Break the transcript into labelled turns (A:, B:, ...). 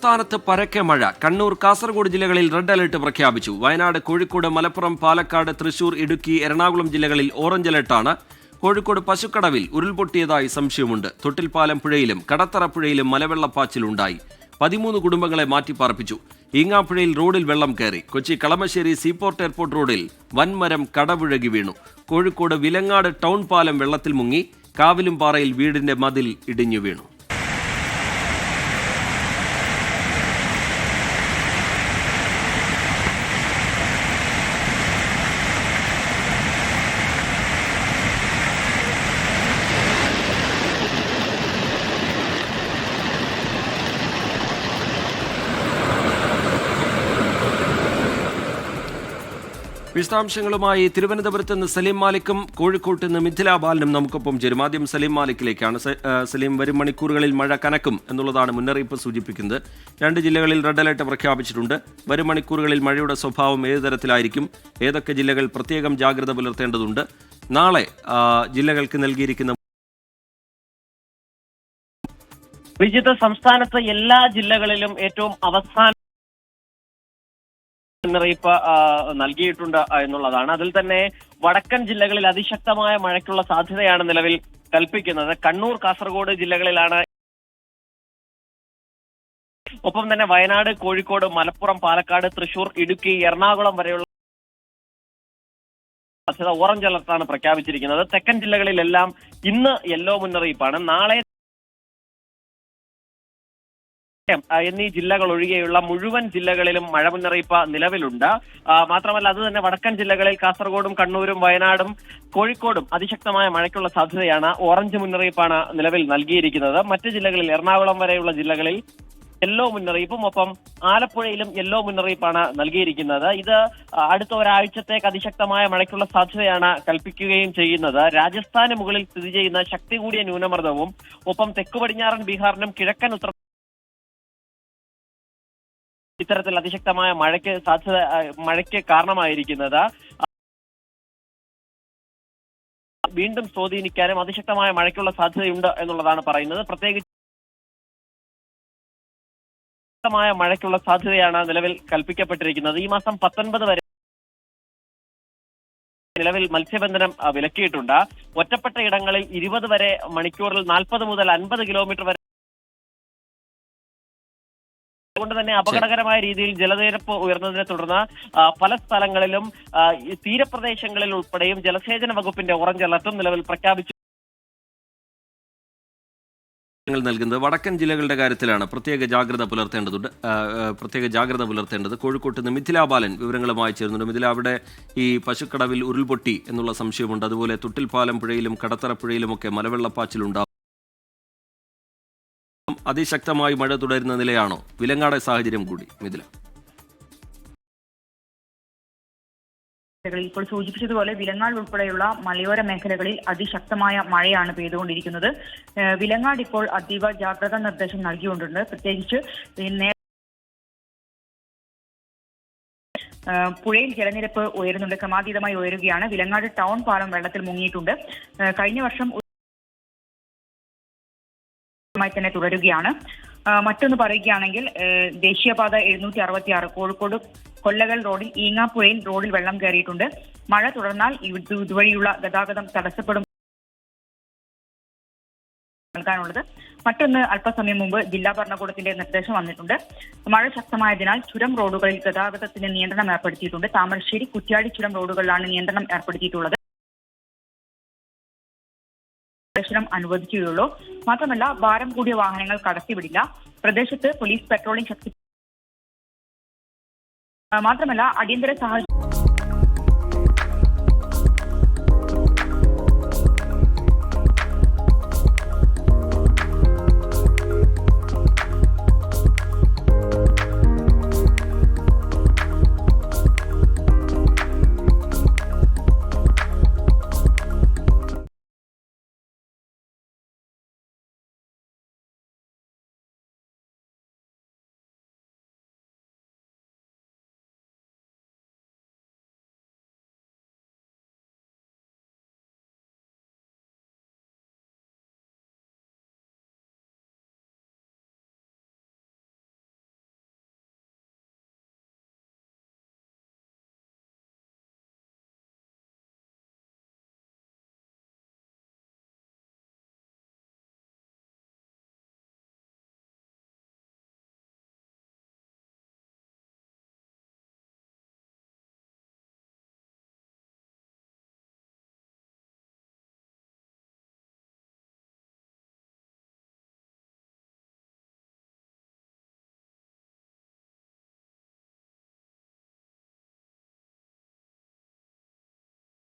A: സംസ്ഥാനത്ത് പരക്കെ മഴ. കണ്ണൂർ, കാസർഗോഡ് ജില്ലകളിൽ റെഡ് അലർട്ട് പ്രഖ്യാപിച്ചു. വയനാട്, കോഴിക്കോട്, മലപ്പുറം, പാലക്കാട്, തൃശൂർ, ഇടുക്കി, എറണാകുളം ജില്ലകളിൽ ഓറഞ്ച് അലർട്ടാണ്. കോഴിക്കോട് പശുക്കടവിൽ ഉരുൾപൊട്ടിയതായി സംശയമുണ്ട്. തൊട്ടിൽപ്പാലം പുഴയിലും കടത്തറ പുഴയിലും മലവെള്ളപ്പാച്ചിലുണ്ടായി. 13 കുടുംബങ്ങളെ മാറ്റിപ്പാർപ്പിച്ചു. ഈങ്ങാപ്പുഴയിൽ റോഡിൽ വെള്ളം കയറി. കൊച്ചി കളമശ്ശേരി സീപോർട്ട് എയർപോർട്ട് റോഡിൽ വൻമരം കടപുഴകി വീണു. കോഴിക്കോട് വിലങ്ങാട് ടൗൺ പാലം വെള്ളത്തിൽ മുങ്ങി. കാവിലുംപാറയിൽ വീടിന്റെ മതിൽ ഇടിഞ്ഞു വീണു. വിശദാംശങ്ങളുമായി തിരുവനന്തപുരത്ത് നിന്ന് സലീം മാലിക്കും കോഴിക്കോട്ട് നിന്ന് മിഥില ബാലനും നമുക്കൊപ്പം ചേരും. ആദ്യം സലീം മാലിക്കിലേക്കാണ്. സലീം, വരും മണിക്കൂറുകളിൽ മഴ കനക്കും എന്നുള്ളതാണ് മുന്നറിയിപ്പ് സൂചിപ്പിക്കുന്നത്. 2 ജില്ലകളിൽ റെഡ് അലർട്ട് പ്രഖ്യാപിച്ചിട്ടുണ്ട്. വരും മണിക്കൂറുകളിൽ മഴയുടെ സ്വഭാവം ഏത് തരത്തിലായിരിക്കും? ഏതൊക്കെ ജില്ലകൾ പ്രത്യേകം ജാഗ്രത പുലർത്തേണ്ടതുണ്ട്? നാളെ ജില്ലകൾക്ക് നൽകിയിരിക്കുന്ന
B: വിജിത്ത്, സംസ്ഥാനത്ത് എല്ലാ ജില്ലകളിലും ഏറ്റവും അവസാന മുന്നറിയിപ്പ് നൽകിയിട്ടുണ്ട് എന്നുള്ളതാണ്. അതിൽ തന്നെ വടക്കൻ ജില്ലകളിൽ അതിശക്തമായ മഴയ്ക്കുള്ള സാധ്യതയാണ് നിലവിൽ കൽപ്പിക്കുന്നത്. കണ്ണൂർ, കാസർഗോഡ് ജില്ലകളിലാണ്. ഒപ്പം തന്നെ വയനാട്, കോഴിക്കോട്, മലപ്പുറം, പാലക്കാട്, തൃശൂർ, ഇടുക്കി, എറണാകുളം വരെയുള്ള സാധ്യത ഓറഞ്ച് അലർട്ടാണ് പ്രഖ്യാപിച്ചിരിക്കുന്നത്. തെക്കൻ ജില്ലകളിലെല്ലാം ഇന്ന് യെല്ലോ മുന്നറിയിപ്പാണ്. നാളെ എന്നീ ജില്ലകൾ ഒഴികെയുള്ള മുഴുവൻ ജില്ലകളിലും മഴ മുന്നറിയിപ്പ് നിലവിലുണ്ട്. മാത്രമല്ല, അത് തന്നെ വടക്കൻ ജില്ലകളിൽ കാസർഗോഡും കണ്ണൂരും വയനാടും കോഴിക്കോടും അതിശക്തമായ മഴയ്ക്കുള്ള സാധ്യതയാണ്. ഓറഞ്ച് മുന്നറിയിപ്പാണ് നിലവിൽ നൽകിയിരിക്കുന്നത്. മറ്റ് ജില്ലകളിൽ എറണാകുളം വരെയുള്ള ജില്ലകളിൽ യെല്ലോ മുന്നറിയിപ്പും ഒപ്പം ആലപ്പുഴയിലും യെല്ലോ മുന്നറിയിപ്പാണ് നൽകിയിരിക്കുന്നത്. ഇത് അടുത്ത ഒരാഴ്ചത്തേക്ക് അതിശക്തമായ മഴയ്ക്കുള്ള സാധ്യതയാണ് കൽപ്പിക്കുകയും ചെയ്യുന്നത്. രാജസ്ഥാന് മുകളിൽ സ്ഥിതി ചെയ്യുന്ന ശക്തി കൂടിയ ന്യൂനമർദ്ദവും ഒപ്പം തെക്കു പടിഞ്ഞാറൻ ബീഹാറിനും കിഴക്കൻ ഉത്തർ ഇത്തരത്തിൽ അതിശക്തമായ മഴയ്ക്ക് കാരണമായിരിക്കുന്നത്. വീണ്ടും സ്വാധീനിക്കാനും അതിശക്തമായ മഴയ്ക്കുള്ള സാധ്യതയുണ്ട് എന്നുള്ളതാണ് പറയുന്നത്. പ്രത്യേകിച്ച് മഴയ്ക്കുള്ള സാധ്യതയാണ് നിലവിൽ കൽപ്പിക്കപ്പെട്ടിരിക്കുന്നത്. ഈ മാസം 19 വരെ നിലവിൽ മത്സ്യബന്ധനം വിലക്കിയിട്ടുണ്ട്. ഒറ്റപ്പെട്ട ഇടങ്ങളിൽ 20 വരെ മണിക്കൂറിൽ 40 മുതൽ 50 കിലോമീറ്റർ വരെ അതുകൊണ്ട് തന്നെ അപകടകരമായ രീതിയിൽ ജലനിരപ്പ് ഉയർന്നതിനെ തുടർന്ന് പല സ്ഥലങ്ങളിലും തീരപ്രദേശങ്ങളിൽ ഉൾപ്പെടെയും ജലസേചന വകുപ്പിന്റെ ഓറഞ്ച് അലർട്ടും നിലവിൽ പ്രഖ്യാപിച്ചു
A: നൽകുന്നത്. വടക്കൻ ജില്ലകളുടെ കാര്യത്തിലാണ് പ്രത്യേക ജാഗ്രത പുലർത്തേണ്ടത്. കോഴിക്കോട്ട് നിന്ന് മിഥില ബാലൻ വിവരങ്ങളുമായി ചേരുന്നുണ്ട്. മിഥില, അവിടെ ഈ പശുക്കടവിൽ ഉരുൾപൊട്ടി എന്നുള്ള സംശയമുണ്ട്. അതുപോലെ തൊട്ടിൽപ്പാലം പുഴയിലും കടത്തറ പുഴയിലുമൊക്കെ മലവെള്ളപ്പാച്ചിലുണ്ടാവും. അതിശക്തമായി മഴ തുടരുന്ന നിലയാണോ? വിലങ്ങാട് സാഹചര്യം കൂടി മിഥില.
C: ഇപ്പോൾ സൂചിപ്പിച്ചതുപോലെ വിലങ്ങാട് ഉൾപ്പെടെയുള്ള മലയോര മേഖലകളിൽ അതിശക്തമായ മഴയാണ് പെയ്തുകൊണ്ടിരിക്കുന്നത്. വിലങ്ങാട് ഇപ്പോൾ അതീവ ജാഗ്രതാ നിർദ്ദേശം നൽകിക്കൊണ്ടുണ്ട്. പ്രത്യേകിച്ച് പുഴയിൽ ജലനിരപ്പ് ഉയരുന്നുണ്ട്, ക്രമാതീതമായി ഉയരുകയാണ്. വിലങ്ങാട് ടൗൺ പാലം വെള്ളത്തിൽ മുങ്ങിയിട്ടുണ്ട്. കഴിഞ്ഞ വർഷം തന്നെ തുടരുകയാണ്. മറ്റൊന്ന് പറയുകയാണെങ്കിൽ ദേശീയപാത 766 കോഴിക്കോട് കൊല്ലകൽ റോഡിൽ ഈങ്ങാപ്പുഴയിൽ റോഡിൽ വെള്ളം കയറിയിട്ടുണ്ട്. മഴ തുടർന്നാൽ ഇതുവഴിയുള്ള ഗതാഗതം തടസ്സപ്പെടും നൽകാനുള്ളത്. മറ്റൊന്ന്, അല്പസമയം മുമ്പ് ജില്ലാ ഭരണകൂടത്തിന്റെ നിർദ്ദേശം വന്നിട്ടുണ്ട്. മഴ ശക്തമായതിനാൽ ചുരം റോഡുകളിൽ ഗതാഗതത്തിന് നിയന്ത്രണം ഏർപ്പെടുത്തിയിട്ടുണ്ട്. താമരശ്ശേരി, കുറ്റ്യാടി ചുരം റോഡുകളിലാണ് നിയന്ത്രണം ഏർപ്പെടുത്തിയിട്ടുള്ളത്. അനുവദിക്കുകയുള്ളൂ. മാത്രമല്ല, ഭാരം കൂടിയ വാഹനങ്ങൾ കടത്തിവിടില്ല. പ്രദേശത്ത് പോലീസ് പെട്രോളിംഗ് മാത്രമല്ല, അടിയന്തര സാഹചര്യം